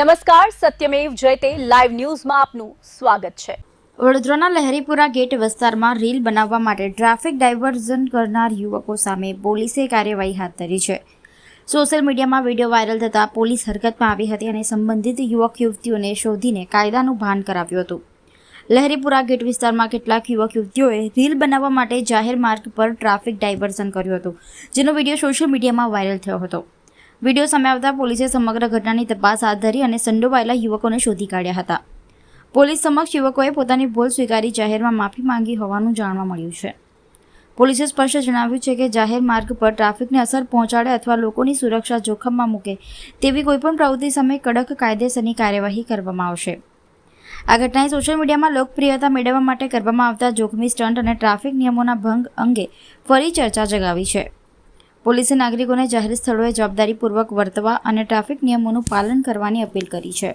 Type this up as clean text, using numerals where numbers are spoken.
નમસ્કાર, સત્યમેવ જયતે લાઈવ ન્યૂઝમાં આપનું સ્વાગત છે। વડોદરાના લહેરીપુરા ગેટ વિસ્તારમાં રીલ બનાવવા માટે ટ્રાફિક ડાયવર્ઝન કરનાર યુવકો સામે પોલીસે કાર્યવાહી હાથ ધરી છે। સોશિયલ મીડિયામાં વિડીયો વાયરલ થતાં પોલીસ હરકતમાં આવી હતી અને સંબંધિત યુવક યુવતીઓને શોધીને કાયદાનું ભાન કરાવ્યું હતું। લહેરીપુરા ગેટ વિસ્તારમાં કેટલાક યુવક યુવતીઓએ રીલ બનાવવા માટે જાહેર માર્ગ પર ટ્રાફિક ડાયવર્ઝન કર્યું હતું, જેનો વિડીયો સોશિયલ મીડિયામાં વાયરલ થયો હતો। વિડીયો સામે આવતા પોલીસે સમગ્ર ઘટનાની તપાસ હાથ ધરી અને સંડોવાયેલા યુવકોને શોધી કાઢ્યા હતા। પોલીસ સમક્ષ યુવકોએ પોતાની ભૂલ સ્વીકારી જાહેરમાં માફી માંગી હોવાનું જાણવા મળ્યું છે। પોલીસે સ્પષ્ટ જણાવ્યું છે કે જાહેર માર્ગ પર ટ્રાફિકને અસર પહોંચાડે અથવા લોકોની સુરક્ષા જોખમમાં મૂકે તેવી કોઈપણ પ્રવૃત્તિ સામે કડક કાયદેસરની કાર્યવાહી કરવામાં આવશે। આ ઘટનાએ સોશિયલ મીડિયામાં લોકપ્રિયતા મેળવવા માટે કરવામાં આવતા જોખમી સ્ટન્ટ અને ટ્રાફિક નિયમોના ભંગ અંગે ફરી ચર્ચા જગાવી છે। પોલીસે નાગરિકોને જાહેર સ્થળોએ જવાબદારીપૂર્વક વર્તવા અને ટ્રાફિક નિયમોનું પાલન કરવાની અપીલ કરી છે।